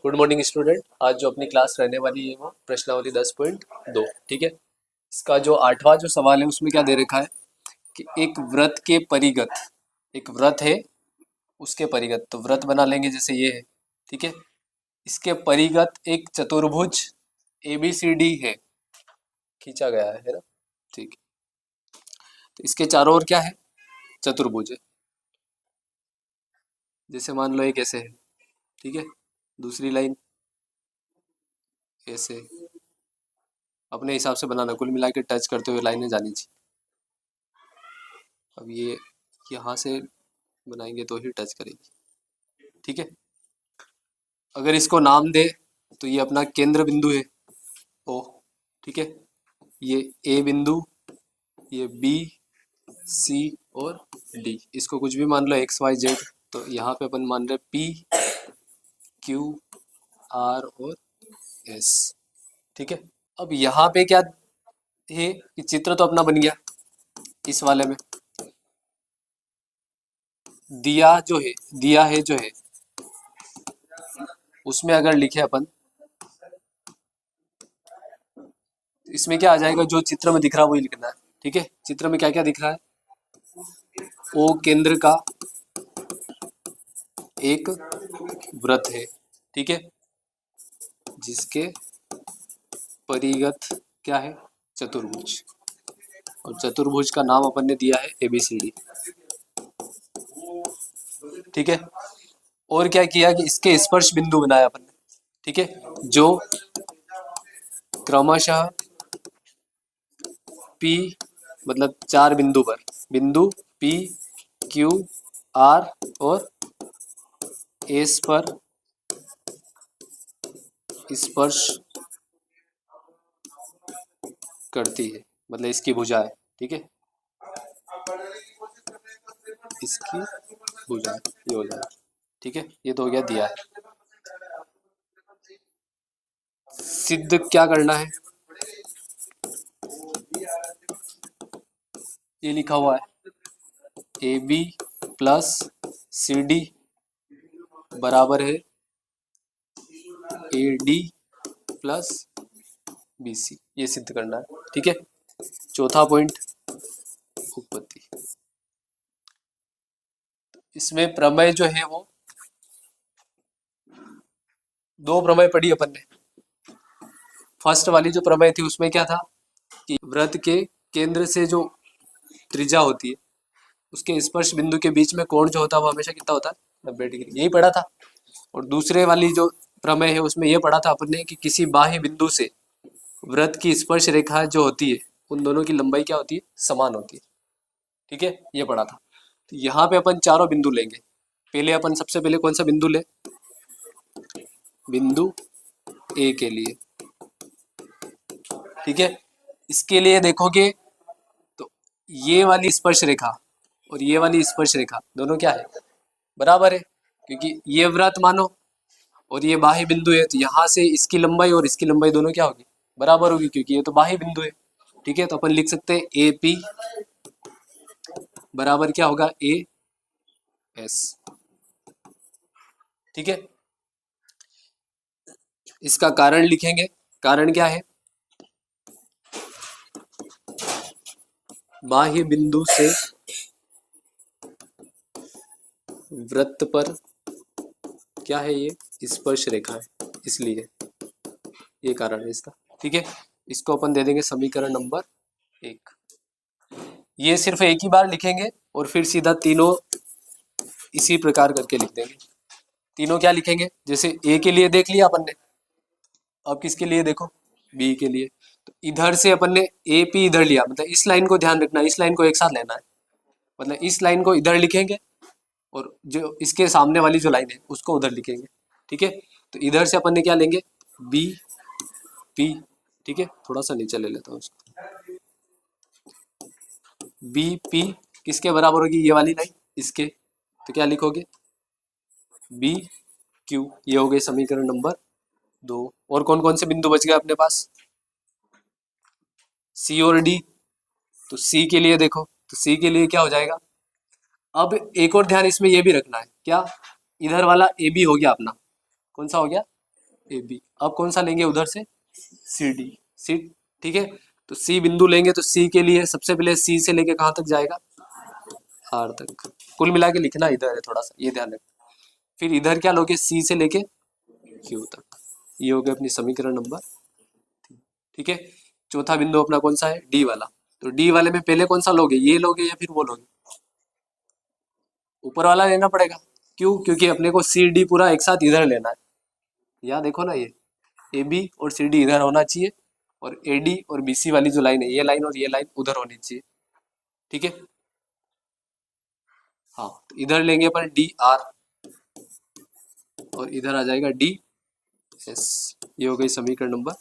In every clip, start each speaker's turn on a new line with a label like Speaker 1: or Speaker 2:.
Speaker 1: Good morning student. आज जो अपनी क्लास रहने वाली है वो प्रश्नावली 10.2। ठीक है। इसका जो 8वां जो सवाल है उसमें क्या दे रखा है कि एक वृत्त के परिगत, एक वृत्त है उसके परिगत, तो वृत्त बना लेंगे जैसे ये है। ठीक है। इसके परिगत एक चतुर्भुज ABCD है, खींचा गया है ना। ठीक है। तो इसके चारों ओर क्या है, चतुर्भुज है। जैसे मान लो एक ऐसे है, ठीक है, दूसरी लाइन ऐसे, अपने हिसाब से बनाना, कुल मिला के टच करते हुए लाइनें जानी चाहिए। अब ये यहाँ से बनाएंगे तो ही टच करेगी। ठीक है। अगर इसको नाम दे तो ये अपना केंद्र बिंदु है O। ठीक है। ये A बिंदु, ये B, C और D। इसको कुछ भी मान लो X Y Z। तो यहाँ पे अपन मान रहे P, Q, R और S। ठीक है। अब यहाँ पे क्या है कि चित्र तो अपना बन गया। इस वाले में दिया जो है, दिया है जो है, उसमें अगर लिखे अपन, इसमें क्या आ जाएगा, जो चित्र में दिख रहा है वही लिखना है। ठीक है। चित्र में क्या क्या दिख रहा है, ओ केंद्र का एक वृत्त है। ठीक है। जिसके परिगत क्या है, चतुर्भुज, और चतुर्भुज का नाम अपन ने दिया है ABCD। ठीक है। और क्या किया कि इसके स्पर्श बिंदु बनाया अपन ने। ठीक है। जो क्रमशः P मतलब 4 बिंदु पर, बिंदु P, Q, R और S पर स्पर्श करती है, मतलब इसकी भुजा है। ठीक है। इसकी भुजा ये हो जाएगा। ठीक है। ये तो हो गया दिया है। सिद्ध क्या करना है, ये लिखा हुआ है AB प्लस CD बराबर है AD प्लस BC, ये सिद्ध करना है। ठीक है। चौथा पॉइंट, उत्पत्ति। इसमें प्रमेय जो है वो दो प्रमेय पढ़ी अपन ने। फर्स्ट वाली जो प्रमेय थी उसमें क्या था कि वृत्त के केंद्र से जो त्रिज्या होती है उसके स्पर्श बिंदु के बीच में कोण जो होता है वो हमेशा कितना होता है, 90 डिग्री, यही पढ़ा था। और दूसरे वाली जो प्रमेय है उसमें यह पढ़ा था अपन ने कि किसी बाह्य बिंदु से वृत्त की स्पर्श रेखा जो होती है उन दोनों की लंबाई क्या होती है, समान होती है। ठीक है। ये पढ़ा था। तो यहाँ पे अपन चारों बिंदु लेंगे। पहले अपन सबसे पहले कौन सा बिंदु ले, बिंदु A के लिए। ठीक है। इसके लिए देखोगे तो ये वाली स्पर्श रेखा और ये वाली स्पर्श रेखा दोनों क्या है, बराबर है, क्योंकि ये वृत्त मानो और ये बाह्य बिंदु है, तो यहाँ से इसकी लंबाई और इसकी लंबाई दोनों क्या होगी, बराबर होगी, क्योंकि ये तो बाह्य बिंदु है। ठीक है। तो अपन लिख सकते हैं AP बराबर क्या होगा, AS। ठीक है। इसका कारण लिखेंगे। कारण क्या है, बाह्य बिंदु से वृत्त पर क्या है, ये स्पर्श रेखा है, इसलिए ये कारण है इसका। ठीक है। इसको अपन दे देंगे समीकरण नंबर 1। ये सिर्फ एक ही बार लिखेंगे और फिर सीधा तीनों इसी प्रकार करके लिख देंगे। तीनों क्या लिखेंगे, जैसे A के लिए देख लिया अपन ने, अब किसके लिए देखो, B के लिए। तो इधर से अपन ने AP इधर लिया, मतलब इस लाइन को ध्यान रखना, इस लाइन को एक साथ लेना है, मतलब इस लाइन को इधर लिखेंगे और जो इसके सामने वाली जो लाइन है उसको उधर लिखेंगे। ठीक है। तो इधर से अपन ने क्या लेंगे, BP। ठीक है। थोड़ा सा नीचे ले लेता हूँ उसको। BP किसके बराबर होगी, ये वाली लाइन इसके, तो क्या लिखोगे, BQ। ये हो गए समीकरण नंबर 2। और कौन कौन से बिंदु बच गए अपने पास, C और D। तो C के लिए देखो, तो C के लिए क्या हो जाएगा, अब एक और ध्यान इसमें ये भी रखना है, क्या, इधर वाला AB हो गया अपना, कौन सा हो गया, ए बी। अब कौन सा लेंगे उधर से, सी डी, सी, ठीक है। तो सी बिंदु लेंगे तो सी के लिए सबसे पहले सी से लेके कहाँ तक जाएगा, आर तक। कुल मिला के लिखना इधर है थोड़ा सा, ये ध्यान रखना। फिर इधर क्या लोगे, सी से लेके क्यू तक। ये हो गया अपनी समीकरण नंबर, ठीक है। चौथा बिंदु अपना कौन सा है, डी वाला। तो डी वाले में पहले कौन सा लोगे, ये लोगे या फिर वो लोगे, ऊपर वाला लेना पड़ेगा। क्यों, क्योंकि अपने को सी डी पूरा एक साथ इधर लेना है। यहाँ देखो ना, ये ए बी और सी डी इधर होना चाहिए, और ए डी और बी सी वाली जो लाइन है, ये लाइन और ये लाइन उधर होनी चाहिए, ठीक है। हाँ, तो इधर लेंगे अपन डी आर, और इधर आ जाएगा डी एस। ये हो गई समीकरण नंबर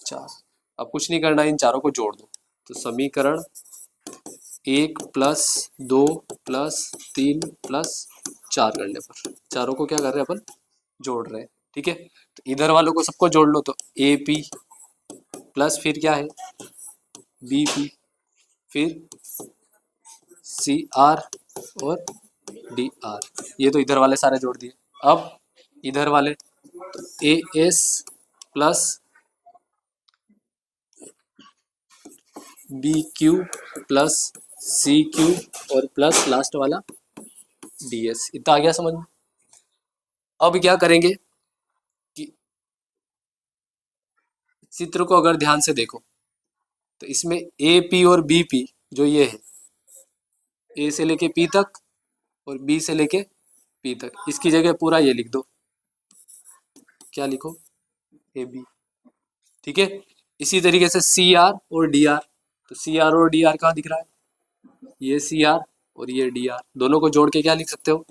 Speaker 1: 4। अब कुछ नहीं करना, इन चारों को जोड़ दो। तो समीकरण 1 + 2 + 3 + 4 करने पर चारों को क्या कर रहे हैं अपन, जोड़ रहे हैं, ठीक है। तो इधर वालों को सबको जोड़ लो, तो ए पी प्लस फिर क्या है, बी पी, फिर सी आर और डी आर। ये तो इधर वाले सारे जोड़ दिए। अब इधर वाले, तो A S plus B Q plus C Q और प्लस लास्ट वाला डी एस। इतना आ गया समझ में। अब क्या करेंगे कि चित्र को अगर ध्यान से देखो, तो इसमें ए पी और बी पी जो ये है, ए से लेके पी तक और बी से लेके पी तक, इसकी जगह पूरा ये लिख दो, क्या लिखो, ए बी, ठीक है। इसी तरीके से सी आर और डी आर, तो सी आर और डी आर कहाँ दिख रहा है, ये सी आर और ये डी आर, दोनों को जोड़ के क्या लिख सकते हो,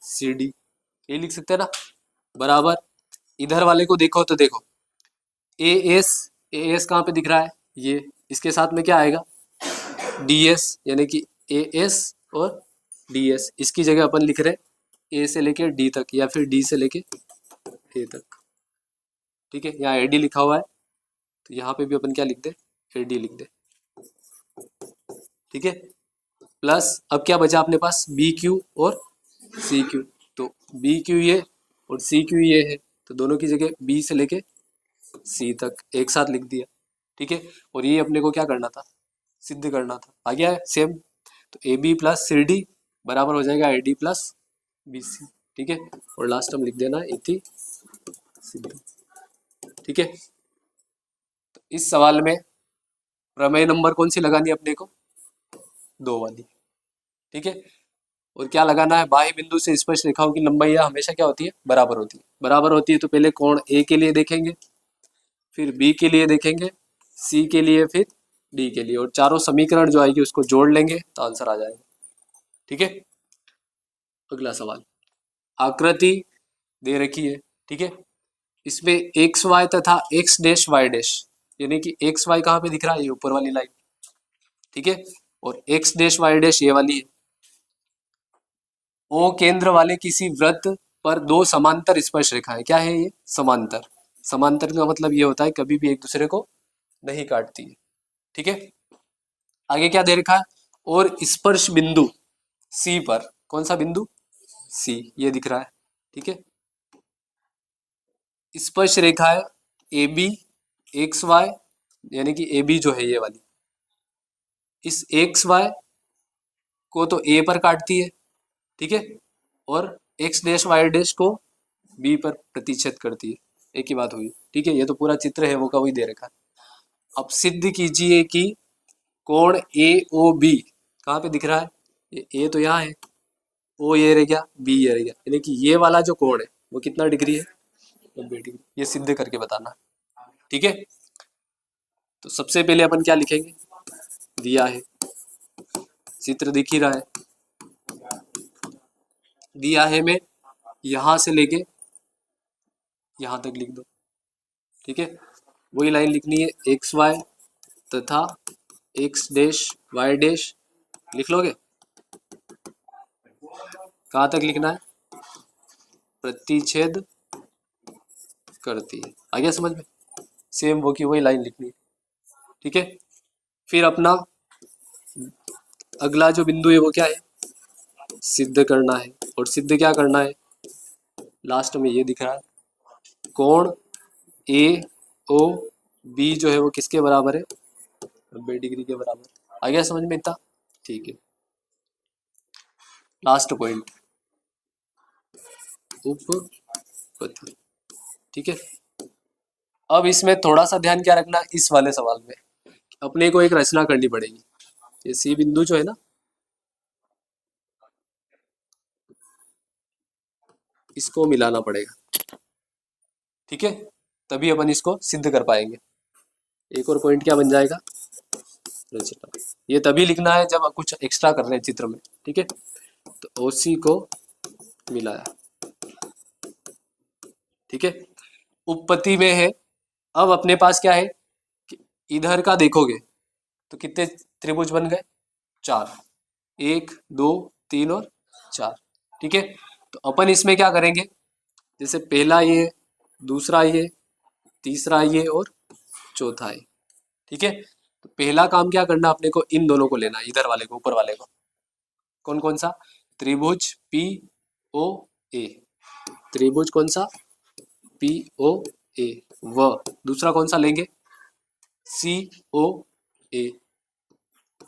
Speaker 1: सी डी, ये लिख सकते हैं ना, बराबर। इधर वाले को देखो तो देखो, ए एस कहाँ पे दिख रहा है, ये, इसके साथ में क्या आएगा, डी एस, यानी कि ए एस और डी एस। इसकी जगह अपन लिख रहे ए से लेके डी तक या फिर डी से लेके ए तक, ठीक है। यहाँ ए डी लिखा हुआ है, तो यहाँ पे भी अपन क्या लिख दे, ए डी लिख दे, ठीक है। प्लस अब क्या बचा अपने पास, बी क्यू और सी क्यू। तो बी क्यू ये और सी क्यू ये है, तो दोनों की जगह बी से लेके सी तक एक साथ लिख दिया, ठीक है। और ये अपने को क्या करना था, सिद्ध करना था। आ गया है सेम। तो A B plus C D बराबर हो जाएगा A D plus B C, ठीक है। और लास्ट हम लिख देना इति सिद्ध, ठीक है। तो इस सवाल में प्रमेय नंबर कौन सी लगानी है अपने को, 2 वाली, ठीक है। और क्या लगाना है, बाह्य बिंदु से स्पर्श रेखाओं की लंबाई हमेशा क्या होती है, बराबर होती है। बराबर होती है तो पहले कोण ए के लिए देखेंगे, फिर बी के लिए देखेंगे, सी के लिए, फिर डी के लिए, और चारों समीकरण जो आएगी उसको जोड़ लेंगे तो आंसर आ जाएगा, ठीक है। अगला सवाल, आकृति दे रखी है, ठीक है। इसमें एक्स वाई तथा एक्स डैश वाई डैश, यानी कि एक्स वाई कहाँ पे दिख रहा है, ये ऊपर वाली लाइन, ठीक है। और एक्स डैश वाई डैश ये वाली है। ओ केंद्र वाले किसी वृत्त पर 2 समांतर स्पर्श रेखाएं, क्या है ये, समांतर। समांतर का मतलब ये होता है कभी भी एक दूसरे को नहीं काटती है, ठीक है। आगे क्या दे रखा है, और स्पर्श बिंदु सी पर, कौन सा बिंदु, सी, ये दिख रहा है, ठीक है। स्पर्श रेखा है ए बी एक्स वाई, यानी कि ए बी जो है ये वाली, इस एक्स वाई को तो ए पर काटती है, ठीक है, और एक्स डैश वाई डैश को बी पर प्रतिच्छेद करती है, एक ही बात हुई, ठीक है। ये तो पूरा चित्र है वो का वही दे रखा है। अब सिद्ध कीजिए कि कोण ए ओ बी कहाँ पे दिख रहा है, ये ए तो यहाँ है, ओ ये रह गया, बी ये रह गया, यानी कि ये वाला जो कोण है वो कितना डिग्री है, 90 डिग्री। ये सिद्ध करके बताना, ठीक है। तो सबसे पहले अपन क्या लिखेंगे, दिया है, चित्र दिख ही रहा है, दिया है में यहां से लेके यहां तक लिख दो, ठीक है। वही लाइन लिखनी है, एक्स वाई तथा एक्स डैश वाई डैश, लिख लोगे, कहां तक लिखना है, प्रतिच्छेद करती है। आ गया समझ में, सेम वो की वही लाइन लिखनी है, ठीक है। फिर अपना अगला जो बिंदु है वो क्या है, सिद्ध करना है। और सिद्ध क्या करना है, लास्ट में ये दिख रहा है, कोण ए ओ बी जो है वो किसके बराबर है, 90 डिग्री के बराबर। आ गया समझ में इतना? ठीक है, लास्ट पॉइंट उपपत्ति। ठीक है, अब इसमें थोड़ा सा ध्यान क्या रखना, इस वाले सवाल में अपने को एक रचना करनी पड़ेगी। ये सी बिंदु जो है ना, इसको मिलाना पड़ेगा। ठीक है, तभी अपन इसको सिद्ध कर पाएंगे। एक और पॉइंट क्या बन जाएगा, रचना। ये तभी लिखना है जब कुछ एक्स्ट्रा कर रहे हैं चित्र में। ठीक है, तो ओसी को मिलाया। ठीक है, उपपत्ति में है। अब अपने पास क्या है कि इधर का देखोगे तो कितने त्रिभुज बन गए, 4, 1 2 3 और 4। ठीक है, तो अपन इसमें क्या करेंगे, जैसे पहला ये, दूसरा ये, तीसरा ये और चौथा ये। ठीक है, तो पहला काम क्या करना, अपने को इन दोनों को लेना, इधर वाले को, ऊपर वाले को। कौन कौन सा, त्रिभुज पी ओ ए, त्रिभुज कौन सा, पी ओ ए। व दूसरा कौन सा लेंगे, सी ओ ए,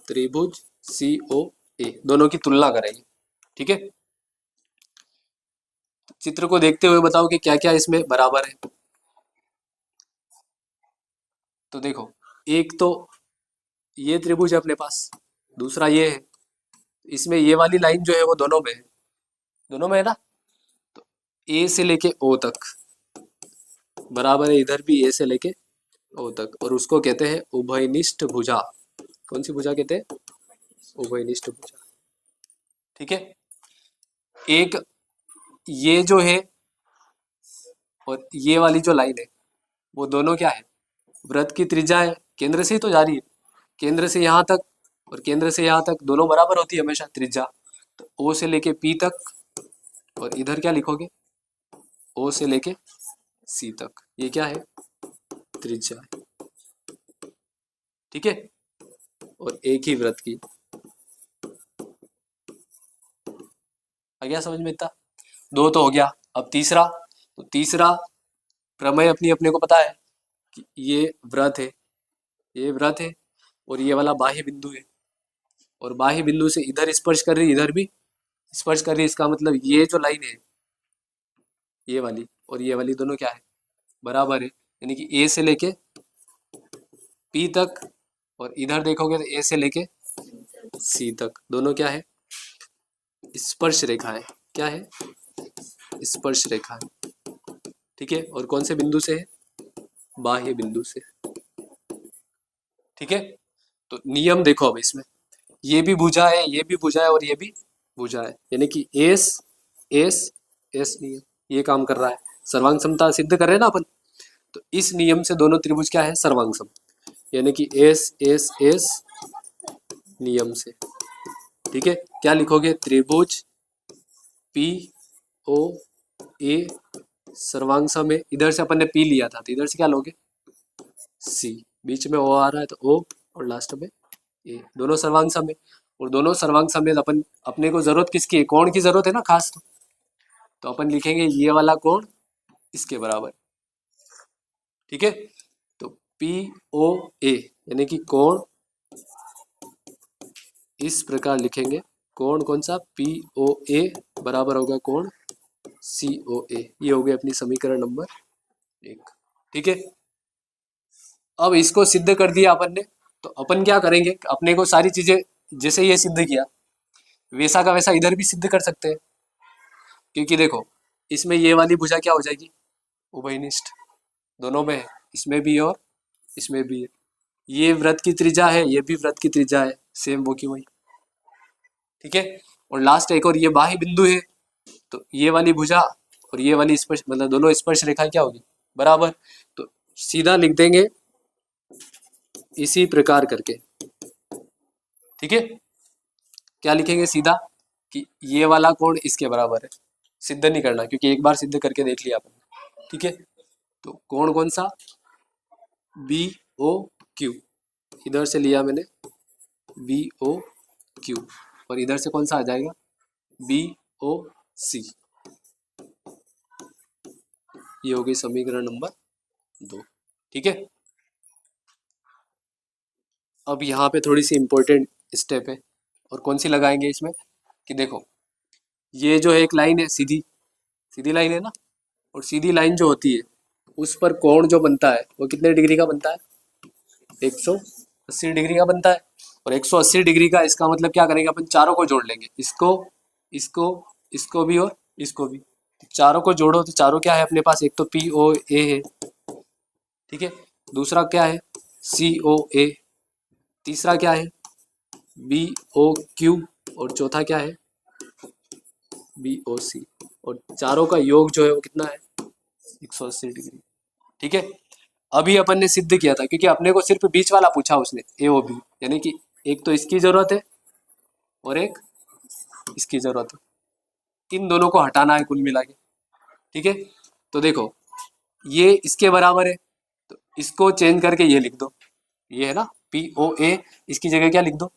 Speaker 1: त्रिभुज सी ओ ए, दोनों की तुलना करेंगे। ठीक है, चित्र को देखते हुए बताओ कि क्या क्या इसमें बराबर है। तो देखो, एक तो ये त्रिभुज है अपने पास, दूसरा ये है, इसमें ये वाली लाइन जो है वो दोनों में है, दोनों में है ना। तो ए से लेके ओ तक बराबर है, इधर भी ए से लेके ओ तक, और उसको कहते हैं उभयनिष्ठ भुजा। कौन सी भुजा कहते हैं, उभयनिष्ठ भुजा। ठीक है, एक ये जो है और ये वाली जो लाइन है वो दोनों क्या है, वृत्त की त्रिज्या है, केंद्र से ही तो जा रही है, केंद्र से यहाँ तक और केंद्र से यहाँ तक दोनों बराबर होती है हमेशा त्रिज्या। तो ओ से लेके पी तक, और इधर क्या लिखोगे, ओ से लेके सी तक, ये क्या है, त्रिज्या है। ठीक है, और एक ही वृत्त की। आ गया समझ में इतना? दो तो हो गया, अब तीसरा। तो तीसरा प्रमेय अपनी अपने को पता है कि ये वृत्त है, ये वृत्त है, और ये वाला बाह्य बिंदु है, और बाह्य बिंदु से इधर स्पर्श कर रही, इधर भी स्पर्श कर रही। इसका मतलब ये जो लाइन है, ये वाली और ये वाली दोनों क्या है, बराबर है। यानी कि ए से लेके पी तक, और इधर देखोगे तो ए से लेके सी तक, दोनों क्या है, स्पर्श रेखा है। क्या है, स्पर्श रेखा है। ठीक है, और कौन से बिंदु से है, बाह्य बिंदु से। ठीक है, तो नियम देखो अब इसमें, ये भी भुजा है, ये भी भुजा है, और ये भी भुजा है, यानी कि एस एस एस नियम ये काम कर रहा है। सर्वांग समता सिद्ध कर रहे हैं ना अपन, तो इस नियम से दोनों त्रिभुज क्या है, सर्वांग सम, यानी कि एस एस एस नियम से। ठीक है, क्या लिखोगे, त्रिभुज पी ओ ए सर्वांग सम है। इधर से अपन ने पी लिया था, तो इधर से क्या लोगे, सी, बीच में ओ आ रहा है तो ओ, और लास्ट में ए, दोनों सर्वांग सम है। और दोनों सर्वांग सम है, अपन अपने को जरूरत किसकी है, कोण की जरूरत है ना खास। तो अपन लिखेंगे ये वाला कोण इसके बराबर। ठीक है, तो पी ओ ए यानी कि कोण इस प्रकार लिखेंगे, कोण कौन सा, पी ओ ए बराबर होगा कोण सी ओ ए। ये हो गया अपनी समीकरण नंबर 1। ठीक है, अब इसको सिद्ध कर दिया अपन ने, तो अपन क्या करेंगे, अपने को सारी चीजें जैसे ये सिद्ध किया वैसा का वैसा इधर भी सिद्ध कर सकते हैं। क्योंकि देखो, इसमें ये वाली भुजा क्या हो जाएगी, उभयनिष्ठ, दोनों में है, इसमें भी और इसमें भी है। ये वृत्त की त्रिज्या है, ये भी वृत्त की त्रिज्या है, सेम वो की वही। ठीक है, और लास्ट एक और ये बाह्य बिंदु है, तो ये वाली भुजा और ये वाली स्पर्श, मतलब दोनों स्पर्श रेखा क्या होगी, बराबर। तो सीधा लिख देंगे इसी प्रकार करके। ठीक है, क्या लिखेंगे सीधा, कि ये वाला कोण इसके बराबर है। सिद्ध नहीं करना, क्योंकि एक बार सिद्ध करके देख लिया अपन। ठीक है, तो कोण कौन सा, बी ओ क्यू, इधर से लिया मैंने बी ओ क्यू, और इधर से कौन सा आ जाएगा, बी ओ सी। ये हो गई समीकरण नंबर 2। ठीक है, अब यहाँ पे थोड़ी सी इंपॉर्टेंट स्टेप है, और कौन सी लगाएंगे इसमें कि देखो, ये जो है एक लाइन है, सीधी सीधी लाइन है ना, और सीधी लाइन जो होती है उस पर कोण जो बनता है वो कितने डिग्री का बनता है, 180 डिग्री का बनता है। और 180 डिग्री का, इसका मतलब क्या करेंगे अपन, चारों को जोड़ लेंगे, इसको इसको इसको भी और इसको भी। चारों को जोड़ो तो चारों क्या है अपने पास, एक तो पी ओ ए है, ठीक है, दूसरा क्या है सी ओ ए, तीसरा क्या है बी ओ क्यू, और चौथा क्या है बी ओ सी। और चारों का योग जो है वो कितना है, 180 डिग्री। ठीक है, अभी अपन ने सिद्ध किया था, क्योंकि अपने को सिर्फ बीच वाला पूछा उसने, ए ओ बी, यानी कि एक तो इसकी जरूरत है और एक इसकी जरूरत है, इन दोनों को हटाना है कुल मिला के। ठीक है, तो देखो ये इसके बराबर है, तो इसको चेंज करके ये लिख दो, ये है ना पी ओ ए, इसकी जगह क्या लिख दो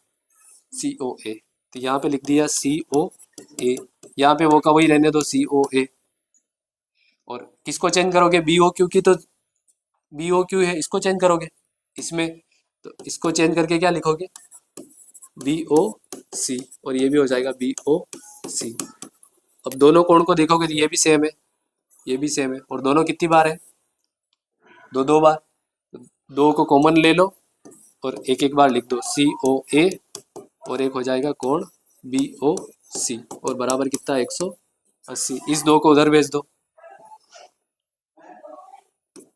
Speaker 1: सी ओ ए, तो यहाँ पे लिख दिया सी ओ ए, यहाँ पे वो का वही रहने दो सी ओ ए। और किसको चेंज करोगे, बी ओ क्यू की, तो बी ओ क्यू है, इसको चेंज करोगे इसमें, तो इसको चेंज करके क्या लिखोगे बी ओ सी, और ये भी हो जाएगा बी ओ सी। अब दोनों कोण को देखोगे तो ये भी सेम है, ये भी सेम है, और दोनों कितनी बार है, दो दो बार, दो को कॉमन ले लो और एक एक बार लिख दो सी ओ ए, और एक हो जाएगा कोण बी ओ सी, और बराबर कितना 180। इस दो को उधर भेज दो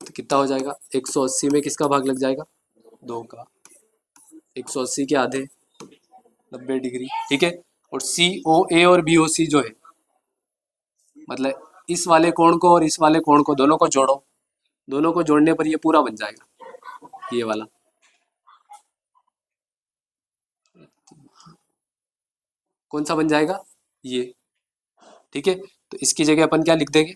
Speaker 1: तो कितना हो जाएगा, 180 में किसका भाग लग जाएगा, दो का, 180 के आधे 90 डिग्री। ठीक है, और सी ओ ए और बी ओ सी जो है, मतलब इस वाले कोण को और इस वाले कोण को दोनों को जोड़ो, दोनों को जोड़ने पर ये पूरा बन जाएगा, ये वाला कौन सा बन जाएगा, ये। ठीक है, तो इसकी जगह अपन क्या लिख देंगे,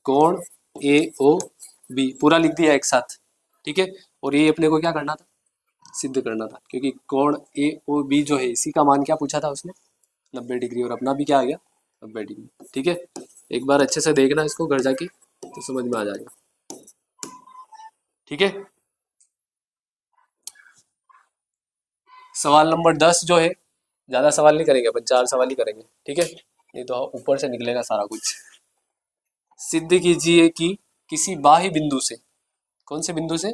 Speaker 1: कोण ए ओ बी पूरा लिख दिया एक साथ। ठीक है, और ये अपने को क्या करना था, सिद्ध करना था, क्योंकि कोण ए ओ बी जो है इसी का मान क्या पूछा था उसने, 90 डिग्री, और अपना भी क्या आ गया 90 डिग्री। ठीक है, एक बार अच्छे से देखना इसको घर जाके तो समझ में आ जाएगा। ठीक है, सवाल नंबर 10 जो है, ज्यादा सवाल नहीं करेंगे अपन, 4 सवाल ही करेंगे। ठीक है, नहीं तो ऊपर से निकलेगा सारा कुछ। सिद्ध कीजिए कि किसी बाह्य बिंदु से, कौन से बिंदु से,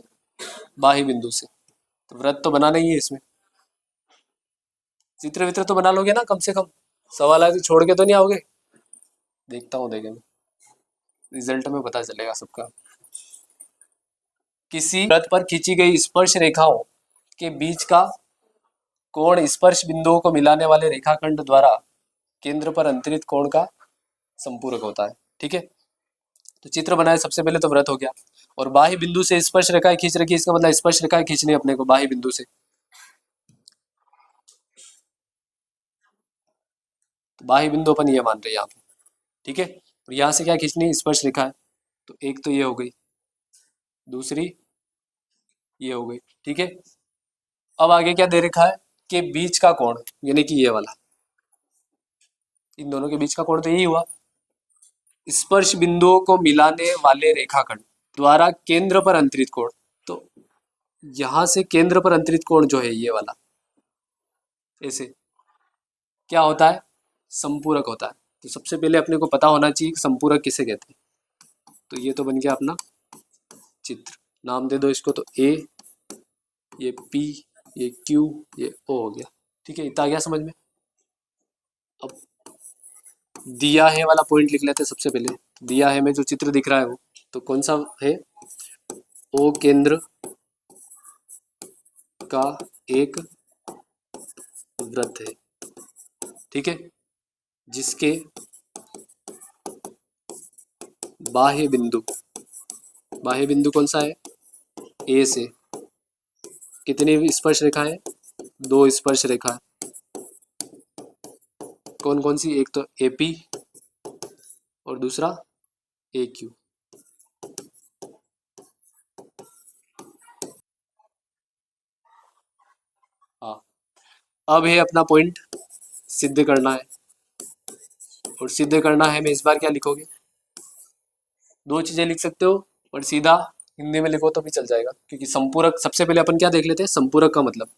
Speaker 1: बाह्य बिंदु से, तो वृत्त तो बनाना ही है इसमें, चित्र वित्र तो बना लोगे ना कम से कम, सवाल ऐसे छोड़ के तो नहीं आओगे, देखता हूँ देखेंगे रिजल्ट में पता चलेगा सबका। किसी वृत्त पर खींची गई स्पर्श रेखाओं के बीच का कोण स्पर्श बिंदुओं को मिलाने वाले रेखाखंड द्वारा केंद्र पर अंतरित कोण का संपूरक होता है। ठीक है, तो चित्र बनाए, सबसे पहले तो वृत्त हो गया, और बाह्य बिंदु से स्पर्श रेखाएं खींच रखी है, इसका मतलब स्पर्श रेखाएं खींचनी अपने को बाह्य बिंदु से, तो बाह्य बिंदु अपन ये मान रहे हैं यहाँ पे। ठीक है, और यहाँ से क्या खींचनी, स्पर्श रेखा है, तो एक तो ये हो गई, दूसरी ये हो गई। ठीक है, अब आगे क्या दे रखा है कि बीच का कोण, यानी कि ये वाला, इन दोनों के बीच का कोण तो यही हुआ, स्पर्श बिंदुओं को मिलाने वाले रेखाखंड द्वारा केंद्र पर अंतरित कोण, तो यहां से केंद्र पर अंतरित कोण जो है ये वाला, ऐसे क्या होता है, संपूरक होता है। तो सबसे पहले अपने को पता होना चाहिए कि संपूरक किसे कहते हैं, तो ये तो बन गया अपना चित्र, नाम दे दो इसको, तो ए, ये पी, ये क्यू, ये ओ हो गया। ठीक है, इतना आ गया समझ में। अब दिया है वाला पॉइंट लिख लेते हैं सबसे पहले, दिया है में जो चित्र दिख रहा है वो, तो कौन सा है, ओ केंद्र का एक वृत्त है। ठीक है, जिसके बाह्य बिंदु, बाह्य बिंदु कौन सा है, ए से कितनी स्पर्श रेखा है, दो स्पर्श रेखा है, कौन कौन सी, एक तो एपी और दूसरा ए क्यू। हाँ, अब है अपना पॉइंट सिद्ध करना है। और सिद्ध करना है में इस बार क्या लिखोगे, दो चीजें लिख सकते हो और सीधा हिंदी में लिखो तो भी चल जाएगा, क्योंकि संपूरक सबसे पहले अपन क्या देख लेते हैं, संपूरक का मतलब।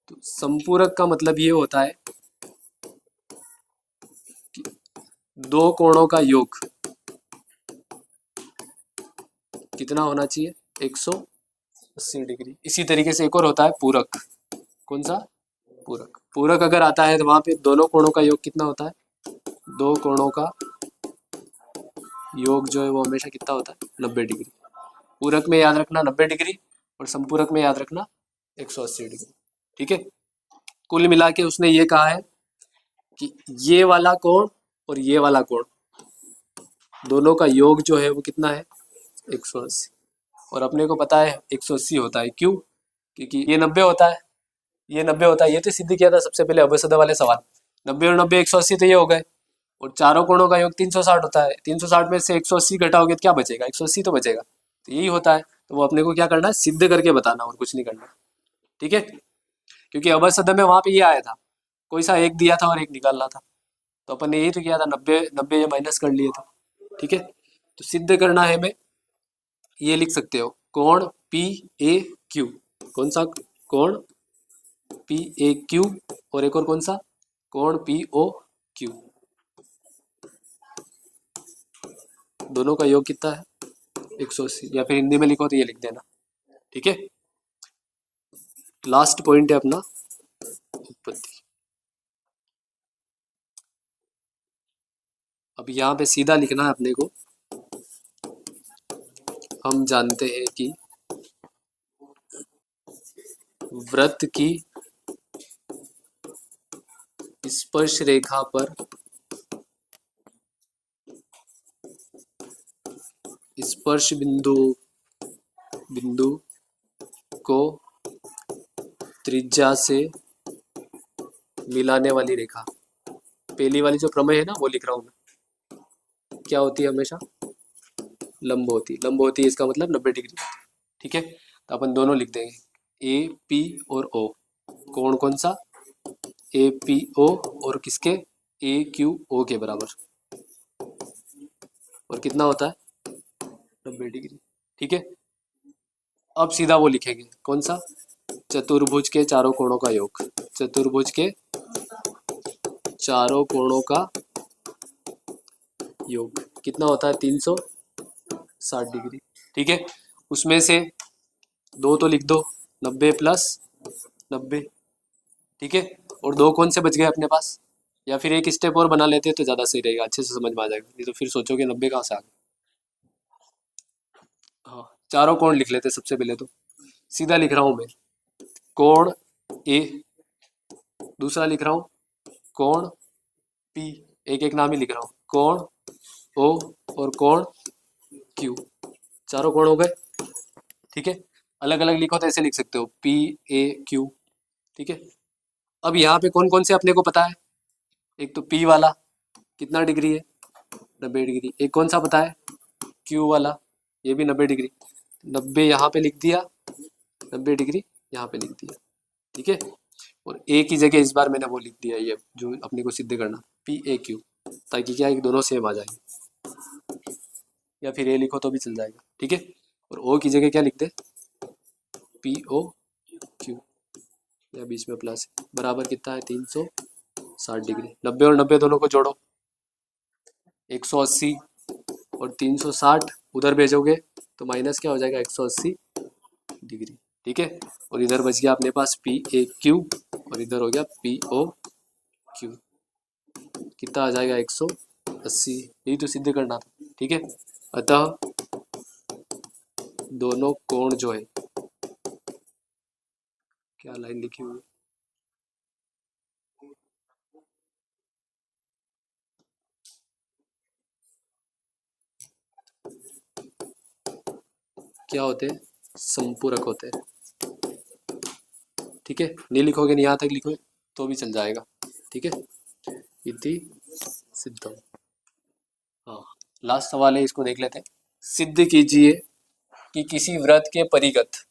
Speaker 1: तो संपूरक का मतलब ये होता है कि दो कोणों का योग कितना होना चाहिए, 180 डिग्री। इसी तरीके से एक और होता है पूरक। कौन सा, पूरक। पूरक अगर आता है तो वहां पे दोनों कोणों का योग कितना होता है, दो कोणों का योग जो है वो हमेशा कितना होता है, 90 डिग्री। पूरक में याद रखना 90 डिग्री और संपूरक में याद रखना 180 डिग्री। ठीक है, कुल मिला के उसने ये कहा है कि ये वाला कोण और ये वाला कोण दोनों का योग जो है वो कितना है, 180। और अपने को पता है 180 होता है, क्यों, क्योंकि ये 90 होता है, ये 90 होता है। ये तो सिद्ध किया था सबसे पहले अभ्यसद वाले सवाल। 90 और 90 180 तो ये हो गए, और चारों कोणों का योग 360 होता है। 360 में से 180 घटाओगे तो क्या बचेगा, 180 तो बचेगा। तो यही होता है। तो वो अपने को क्या करना है, सिद्ध करके बताना और कुछ नहीं करना। ठीक है, क्योंकि अभ्यसद में वहां पे ये आया था, कोई सा एक दिया था और एक निकालना था, तो अपन ने यही तो किया था, 90 90 ये माइनस कर लिए थे। ठीक है, तो सिद्ध करना है, मैं ये लिख सकते हो, कोण पी ए क्यू। कौन सा कोण, पी ए क्यू, और एक और कौन सा, कोण पी ओ क्यू। दोनों का योग कितना है, 180। या फिर हिंदी में लिखो तो ये लिख देना। ठीक है, लास्ट पॉइंट है अपना उत्पत्ति। अब यहाँ पे सीधा लिखना है अपने को। हम जानते हैं कि वृत्त की स्पर्श रेखा पर स्पर्श बिंदु को त्रिज्या से मिलाने वाली रेखा, पहली वाली जो प्रमेय है ना वो लिख रहा हूं मैं, क्या होती है, हमेशा लंब होती है। लंब होती है इसका मतलब 90 डिग्री। ठीक है, तो अपन दोनों लिख देंगे, ए पी और ओ। कोण कौन सा, ए पी ओ, और किसके, ए क्यू ओ के बराबर, और कितना होता है, 90 डिग्री। ठीक है, अब सीधा वो लिखेंगे, कौन सा, चतुर्भुज के चारों कोणों का योग। चतुर्भुज के चारों कोणों का योग कितना होता है, 360 डिग्री। ठीक है, उसमें से दो तो लिख दो, 90 प्लस 90। ठीक है, और दो कौन से बच गए अपने पास, या फिर एक स्टेप और बना लेते तो ज्यादा सही रहेगा, अच्छे से समझ में आ जाएगा, नहीं तो फिर सोचोगे 90 कहाँ से आ गए। हाँ, चारों कोण लिख लेते सबसे पहले। तो सीधा लिख रहा हूं मैं, कोण ए, दूसरा लिख रहा हूं कोण पी, एक एक नाम ही लिख रहा हूं, कोण ओ और कोण क्यू। चारों कोण हो गए। ठीक है, अलग अलग लिखो तो ऐसे लिख सकते हो, पी ए क्यू। ठीक है, अब यहाँ पे कौन कौन से अपने को पता है, एक तो पी वाला कितना डिग्री है, 90 डिग्री। एक कौन सा पता है, क्यू वाला, ये भी 90 डिग्री। 90 यहाँ पे लिख दिया, 90 डिग्री यहाँ पे लिख दिया। ठीक है, और ए की जगह इस बार मैंने वो लिख दिया, ये जो अपने को सिद्ध करना, पी ए क्यू, ताकि क्या है दोनों सेम आ जाएंगे, या फिर ए लिखो तो भी चल जाएगा। ठीक है, और ओ की जगह क्या लिख दे, पी ओ क्यू, या बीच में प्लस, बराबर कितना है, 360 डिग्री। 90 और 90 दोनों को जोड़ो, 180 और 360 उधर भेजोगे तो माइनस क्या हो जाएगा, 180 डिग्री। ठीक है, और इधर बच गया अपने पास पी ए क्यू, और इधर हो गया पी ओ क्यू। कितना आ जाएगा, 180। यही तो सिद्ध करना था। ठीक है, अतः दोनों कोण जो है, क्या लाइन लिखी हुई है, क्या होते हैं, संपूरक होते हैं। ठीक है, नहीं लिखोगे, नहीं यहाँ तक लिखोगे तो भी चल जाएगा। ठीक है, इति सिद्धम। हाँ, लास्ट सवाल है, इसको देख लेते हैं। सिद्ध कीजिए कि किसी वृत्त के परिगत,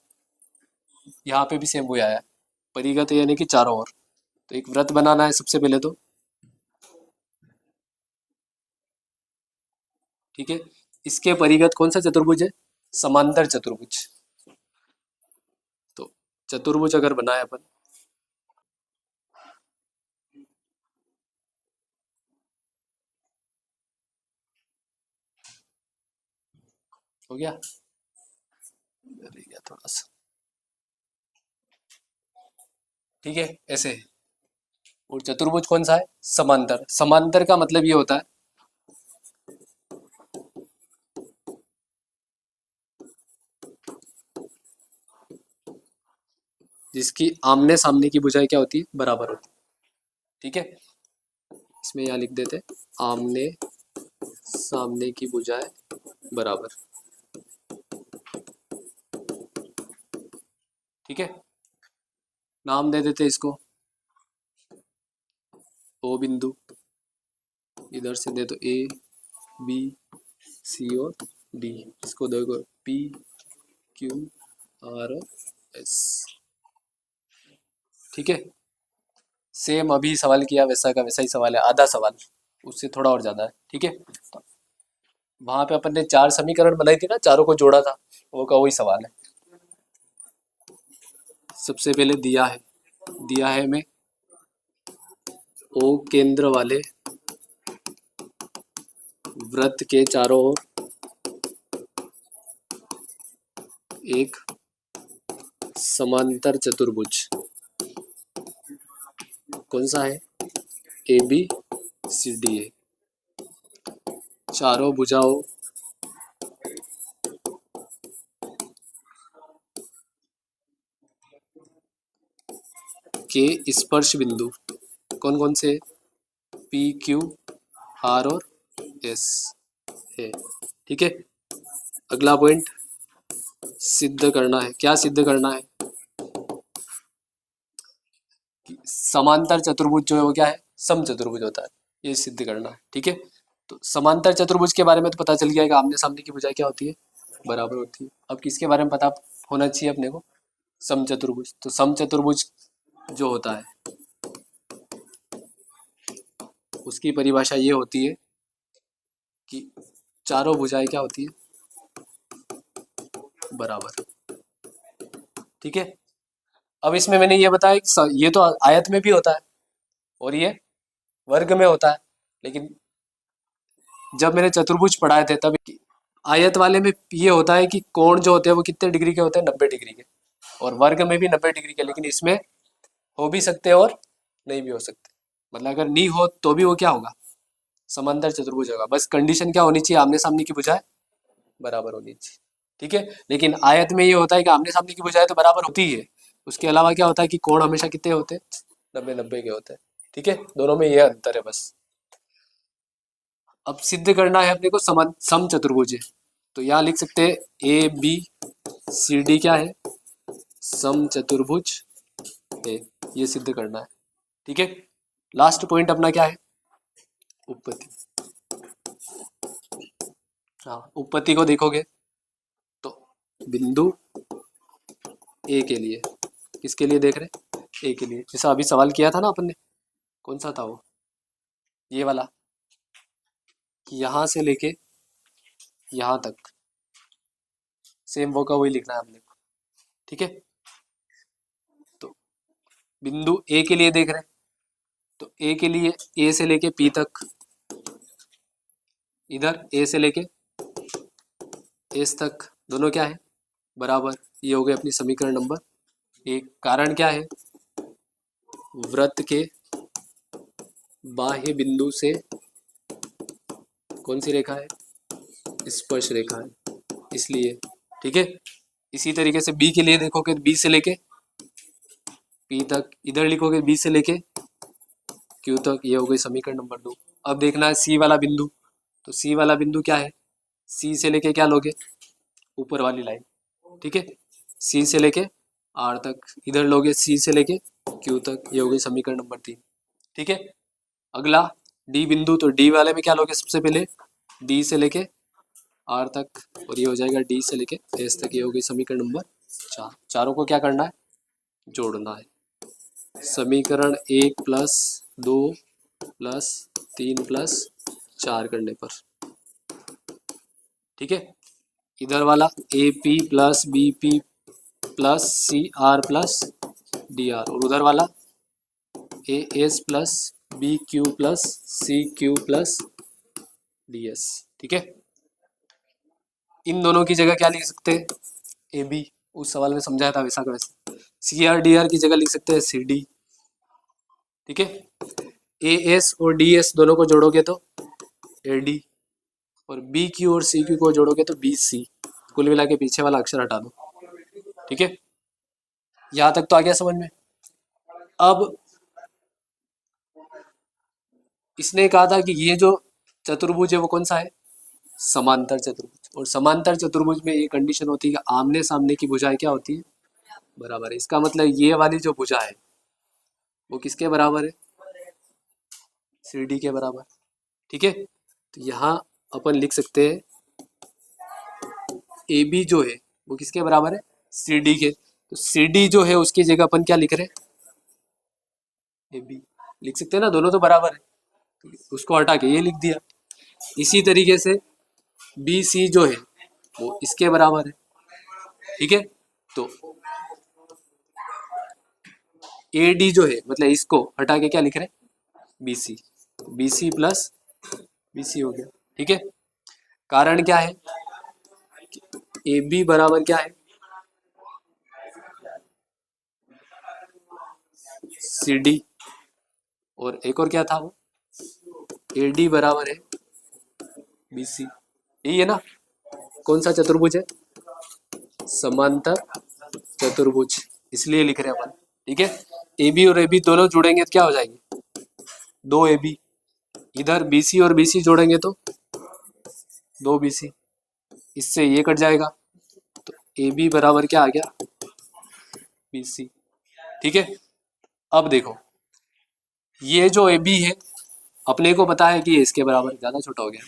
Speaker 1: यहाँ पे भी सेम वही आया है, परिगत यानी कि चारों ओर। तो एक वृत्त बनाना है सबसे पहले तो, ठीक है। इसके परिगत कौन सा चतुर्भुज है? समांतर चतुर्भुज। तो चतुर्भुज अगर बनाए अपन, हो गया, रह गया थोड़ा सा, ठीक है ऐसे है। और चतुर्भुज कौन सा है? समांतर। समांतर का मतलब ये होता है जिसकी आमने सामने की भुजाएं क्या होती है? बराबर होती है, ठीक है। इसमें यहाँ लिख देते हैं आमने सामने की भुजाएं बराबर, ठीक है। नाम दे देते इसको ओ बिंदु, इधर से दे दो ए बी सी और डी, इसको देखो पी क्यू आर एस, ठीक है। सेम अभी सवाल किया वैसा का वैसा ही सवाल है, आधा सवाल, उससे थोड़ा और ज्यादा है, ठीक है। वहां पे अपन ने 4 समीकरण बनाई थी ना, चारों को जोड़ा था, वो का वही सवाल है। सबसे पहले दिया है हमें ओ केंद्र वाले वृत्त के चारों ओर एक समांतर चतुर्भुज, कौन सा है? ए बी सी डी है। चारों भुजाओं के स्पर्श बिंदु कौन कौन से? पी क्यू आर और एस है, ठीक है। अगला पॉइंट सिद्ध करना है। क्या सिद्ध करना है? कि समांतर चतुर्भुज जो है वो क्या है? सम चतुर्भुज होता है, ये सिद्ध करना है, ठीक है। तो समांतर चतुर्भुज के बारे में तो पता चल गया कि आमने सामने की भुजाएं क्या होती है? बराबर होती है। अब किसके बारे में पता होना चाहिए अपने को? सम चतुर्भुज। तो सम चतुर्भुज जो होता है उसकी परिभाषा ये होती है कि चारों भुजाएं क्या होती है? बराबर, ठीक है। अब इसमें मैंने ये बताया कि ये तो आयत में भी होता है और ये वर्ग में होता है, लेकिन जब मैंने चतुर्भुज पढ़ाए थे तब आयत वाले में ये होता है कि कोण जो होते हैं वो कितने डिग्री के होते हैं? 90 डिग्री के, और वर्ग में भी 90 डिग्री के, लेकिन इसमें हो भी सकते हैं और नहीं भी हो सकते। मतलब अगर नहीं हो तो भी वो क्या होगा? समांतर चतुर्भुज होगा। बस कंडीशन क्या होनी चाहिए? आमने सामने की भुजाएं बराबर होनी चाहिए, ठीक है। लेकिन आयत में ये होता है कि आमने सामने की भुजाएं तो बराबर होती ही है, उसके अलावा क्या होता है कि कोण हमेशा कितने होते हैं? 90-90 के होते हैं, ठीक है। दोनों में ये अंतर है बस। अब सिद्ध करना है अपने को सम चतुर्भुज है, तो यहाँ लिख सकते हैं ए बी सी डी क्या है? सम चतुर्भुज है, ये सिद्ध करना है, ठीक है। लास्ट पॉइंट अपना क्या है? उपपत्ति। हाँ, उपपत्ति को देखोगे तो बिंदु ए के लिए, किसके लिए देख रहे? ए के लिए। जैसा अभी सवाल किया था ना अपन ने, कौन सा था वो? ये वाला, यहां से लेके यहां तक सेम वो का वही लिखना है अपने को, ठीक है। तो बिंदु ए के लिए देख रहे हैं, तो ए के लिए ए से लेके पी तक, इधर ए से लेके एस तक, दोनों क्या है? बराबर। ये हो गए अपनी समीकरण नंबर 1। कारण क्या है? वृत्त के बाह्य बिंदु से कौन सी रेखा है? स्पर्श रेखा है, इसलिए, ठीक है। इसी तरीके से बी के लिए देखोगे, बी से लेके पी तक, इधर लिखोगे बी से लेके क्यू तक, ये हो गई समीकरण नंबर 2। अब देखना है सी वाला बिंदु, तो सी वाला बिंदु क्या है? सी से लेके क्या लोगे? ऊपर वाली लाइन, ठीक है। सी से लेके आर तक, इधर लोगे सी से लेके क्यू तक, ये हो गई समीकरण नंबर 3, ठीक है। अगला डी बिंदु, तो डी वाले में क्या लोगे? सबसे पहले डी से लेके आर तक, और ये हो जाएगा डी से लेके एस तक, ये हो गई समीकरण नंबर 4। चारों को क्या करना है? जोड़ना है। समीकरण 1 प्लस 2 प्लस 3 प्लस 4 करने पर ठीक है, इधर वाला A P plus B P plus C R plus D R, और उधर वाला A S plus B Q plus C Q plus D S. ठीक है, इन दोनों की जगह क्या लिख सकते हैं, ए बी, उस सवाल में समझाया था वैसा का वैसा। सी आर डी आर की जगह लिख सकते हैं सी डी। ठीक है, ए एस और डी एस दोनों को जोड़ोगे तो ए डी, और बी क्यू और सी क्यू को जोड़ोगे तो बी सी। कुल मिला के पीछे वाला अक्षर हटा दो। ठीक है, यहां तक तो आ गया समझ में। अब इसने कहा था कि ये जो चतुर्भुज है वो कौन सा है, समांतर चतुर्भुज, और समांतर चतुर्भुज में ये कंडीशन होती है कि आमने सामने की भुजाएं क्या होती है, बराबर है। इसका मतलब ये वाली जो भुजा है वो किसके बराबर है, सी डी के बराबर। ठीक है, तो यहाँ अपन लिख सकते हैं ए बी जो है वो किसके बराबर है, सी डी के। तो सी डी जो है उसकी जगह अपन क्या लिख रहे हैं, ए बी लिख सकते हैं ना, दोनों तो बराबर है, तो उसको हटा के ये लिख दिया। इसी तरीके से बी सी जो है वो इसके बराबर है। ठीक है, तो ए डी जो है मतलब इसको हटा के क्या लिख रहे हैं, B C, B C plus B C हो गया। ठीक है, कारण क्या है, ए बी बराबर क्या है, सी डी, और एक और क्या था वो, ए डी बराबर है बी सी। यही है ना, कौन सा चतुर्भुज है, समांतर चतुर्भुज, इसलिए लिख रहे हैं अपन। ठीक है, ए बी और ए बी दोनों जुड़ेंगे तो क्या हो जाएंगे, दो ए बी, इधर बी सी और बी सी जोड़ेंगे तो दो बी सी, इससे ये कट जाएगा, तो ए बी बराबर क्या आ गया, बी सी। ठीक है, अब देखो ये जो ए बी है अपने को पता है कि ये इसके बराबर, ज्यादा छोटा हो गया,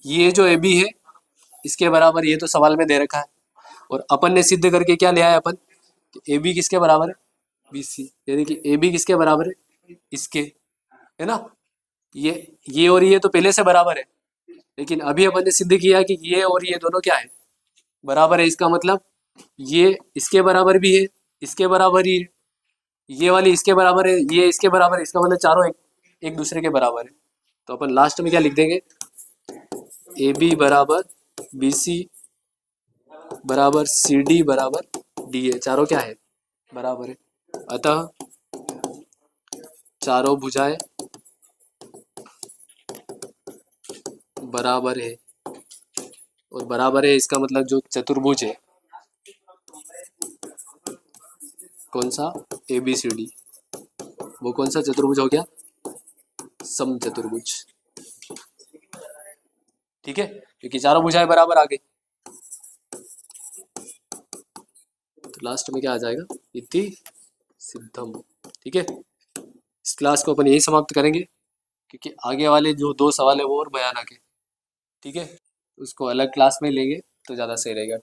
Speaker 1: ये जो ए बी है इसके बराबर, ये तो सवाल में दे रखा है, और अपन ने सिद्ध करके क्या लिया है अपन, ए बी किसके बराबर है, बी सी, यानी कि ए बी किसके बराबर है, इसके, है ना। ये और ये तो पहले से बराबर है, लेकिन अभी अपन ने सिद्ध किया कि ये और ये दोनों क्या है, बराबर है। इसका मतलब ये इसके बराबर भी है, इसके बराबर ही है, ये वाली इसके बराबर है, ये इसके बराबर है, इसका मतलब चारों एक दूसरे के बराबर है। तो अपन लास्ट में क्या लिख देंगे, ए बी बराबर बी सी बराबर सी डी बराबर डी ए, चारों क्या है, बराबर है। अतः चारों भुजाएं बराबर है, और बराबर है इसका मतलब जो चतुर्भुज है कौन सा, ए बी सी डी, वो कौन सा चतुर्भुज हो गया, सम चतुर्भुज। ठीक है, क्योंकि चारों भुजाएं बराबर आ गई, तो लास्ट में क्या आ जाएगा, इति सिद्धम। ठीक है, इस क्लास को अपन यही समाप्त करेंगे, क्योंकि आगे वाले जो दो सवाल है वो और भयानक है। ठीक है, उसको अलग क्लास में लेंगे तो ज़्यादा सही रहेगा।